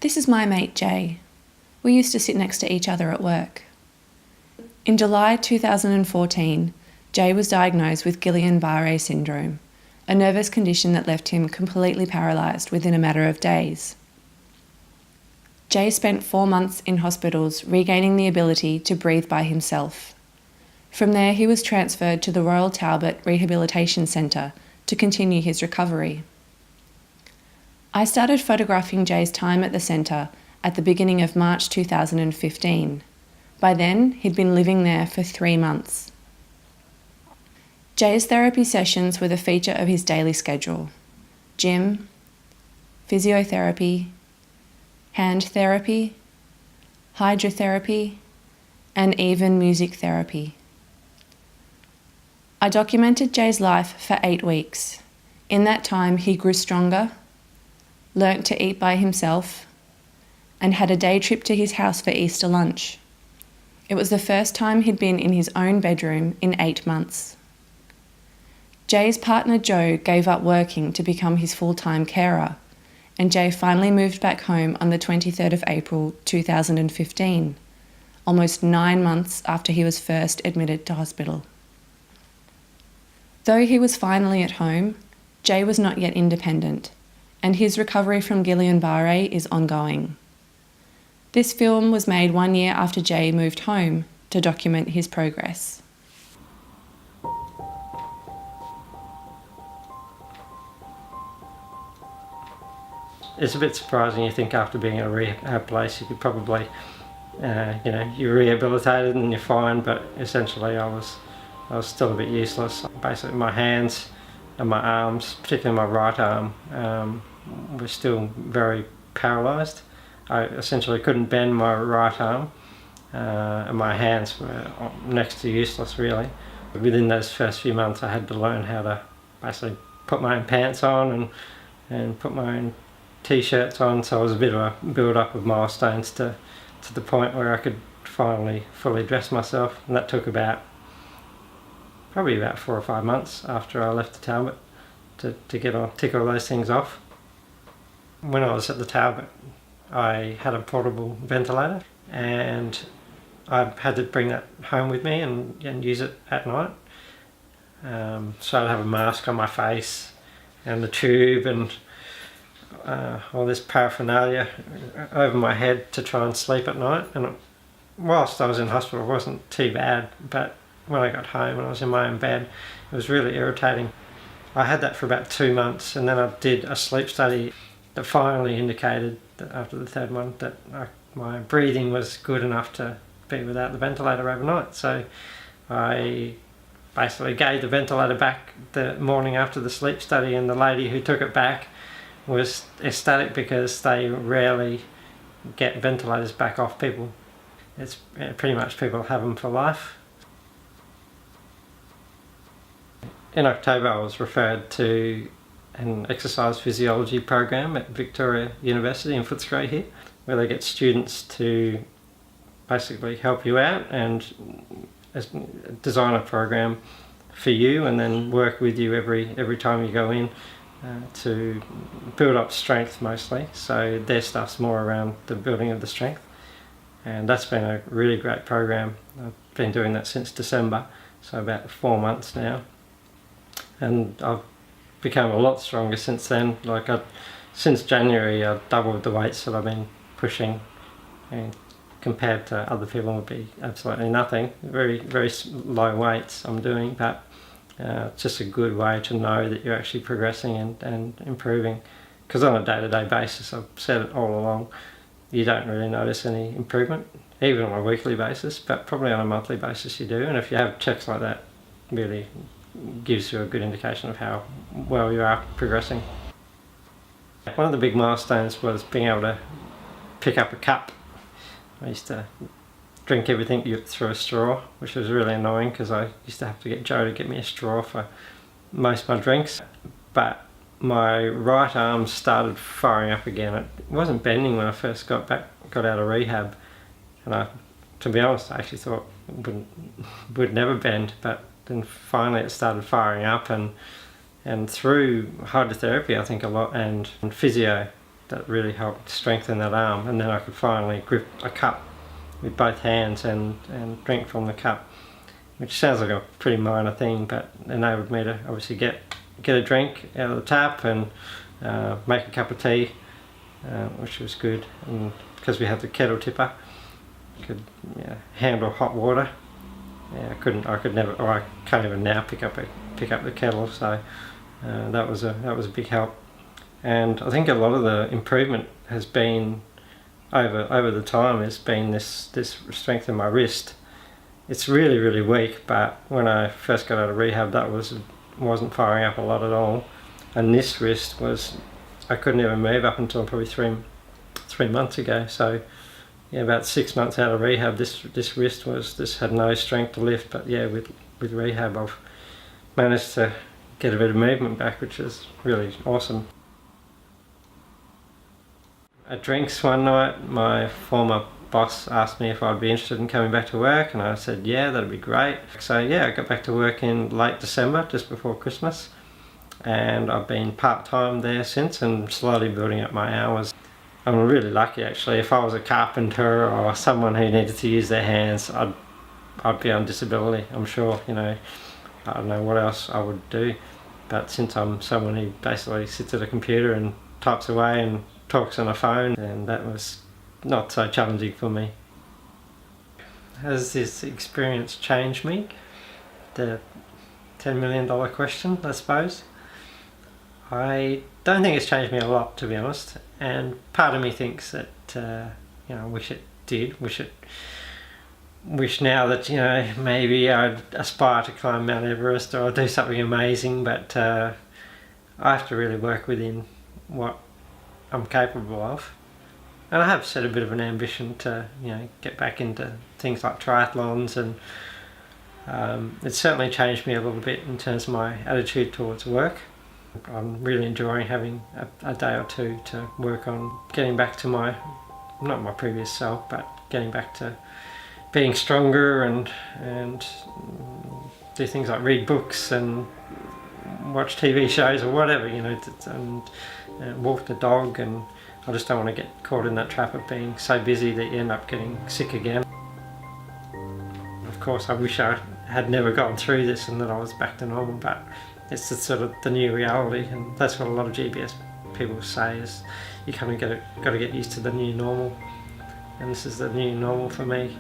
This is my mate Jay. We used to sit next to each other at work. In July 2014, Jay was diagnosed with Guillain-Barré syndrome, a nervous condition that left him completely paralysed within a matter of days. Jay spent 4 months in hospitals regaining the ability to breathe by himself. From there, he was transferred to the Royal Talbot Rehabilitation Centre to continue his recovery. I started photographing Jay's time at the centre at the beginning of March 2015. By then, he'd been living there for 3 months. Jay's therapy sessions were the feature of his daily schedule: gym, physiotherapy, hand therapy, hydrotherapy, and even music therapy. I documented Jay's life for 8 weeks. In that time, he grew stronger, learnt to eat by himself, and had a day trip to his house for Easter lunch. It was the first time he'd been in his own bedroom in 8 months. Jay's partner Joe gave up working to become his full-time carer, and Jay finally moved back home on the 23rd of April 2015, almost 9 months after he was first admitted to hospital. Though he was finally at home, Jay was not yet independent, and his recovery from Guillain-Barré is ongoing. This film was made 1 year after Jay moved home to document his progress. It's a bit surprising. You think after being in a rehab place you could probably, you're rehabilitated and you're fine, but essentially I was still a bit useless. Basically my hands and my arms, particularly my right arm, were still very paralysed. I essentially couldn't bend my right arm, and my hands were next to useless really. Within those first few months I had to learn how to basically put my own pants on and put my own t-shirts on, so it was a bit of a build-up of milestones to the point where I could finally fully dress myself, and that took probably about 4 or 5 months after I left the Talbot to tick all those things off. When I was at the Talbot, I had a portable ventilator, and I had to bring that home with me and use it at night. So I'd have a mask on my face and the tube and all this paraphernalia over my head to try and sleep at night. And whilst I was in hospital, it wasn't too bad, but when I got home and I was in my own bed, it was really irritating. I had that for about 2 months, and then I did a sleep study that finally indicated that after the 3rd one that my breathing was good enough to be without the ventilator overnight. So I basically gave the ventilator back the morning after the sleep study, and the lady who took it back was ecstatic because they rarely get ventilators back off people. It's pretty much people have them for life. In October I was referred to an exercise physiology program at Victoria University in Footscray here, where they get students to basically help you out and design a program for you, and then work with you every time you go in to build up strength mostly. So their stuff's more around the building of the strength, and that's been a really great program. I've been doing that since December, so about 4 months now, and I've become a lot stronger since then. Since January I doubled the weights that I've been pushing, and compared to other people it would be absolutely nothing. Very, very low weights I'm doing, but it's just a good way to know that you're actually progressing and improving, because on a day-to-day basis, I've said it all along, you don't really notice any improvement, even on a weekly basis, but probably on a monthly basis you do. And if you have checks like that, really gives you a good indication of how well you are progressing. One of the big milestones was being able to pick up a cup. I used to drink everything through a straw, which was really annoying because I used to have to get Joe to get me a straw for most of my drinks. But my right arm started firing up again. It wasn't bending when I first got out of rehab, and to be honest, I actually thought it would never bend, but then finally it started firing up, and through hydrotherapy I think a lot, and physio, that really helped strengthen that arm, and then I could finally grip a cup with both hands and drink from the cup, which sounds like a pretty minor thing, but enabled me to obviously get a drink out of the tap and make a cup of tea, which was good. And because we had the kettle tipper, I could handle hot water. Yeah, I can't even now pick up the kettle. So that was a big help. And I think a lot of the improvement has been over the time has been this strength in my wrist. It's really, really weak, but when I first got out of rehab, that wasn't firing up a lot at all. And this wrist I couldn't even move up until probably three months ago. So yeah, about 6 months out of rehab, this wrist had no strength to lift. But yeah, with rehab, I've managed to get a bit of movement back, which is really awesome. At drinks one night, my former boss asked me if I'd be interested in coming back to work, and I said yeah, that'd be great. So yeah, I got back to work in late December, just before Christmas, and I've been part-time there since and slowly building up my hours. I'm really lucky actually. If I was a carpenter or someone who needed to use their hands, I'd be on disability, I'm sure. I don't know what else I would do, but since I'm someone who basically sits at a computer and types away and talks on a phone, and that was not so challenging for me. Has this experience changed me? The $10 million question, I suppose. I don't think it's changed me a lot, to be honest, and part of me thinks that I wish it did. Wish now that maybe I'd aspire to climb Mount Everest or do something amazing, but I have to really work within what I'm capable of. And I have set a bit of an ambition to get back into things like triathlons, and it's certainly changed me a little bit in terms of my attitude towards work. I'm really enjoying having a day or two to work on getting back to not my previous self, but getting back to being stronger and do things like read books and watch TV shows or whatever, and walk the dog. And I just don't want to get caught in that trap of being so busy that you end up getting sick again. Of course, I wish I had never gotten through this and that I was back to normal, but it's sort of the new reality, and that's what a lot of GBS people say, is you kind of got to get used to the new normal, and this is the new normal for me.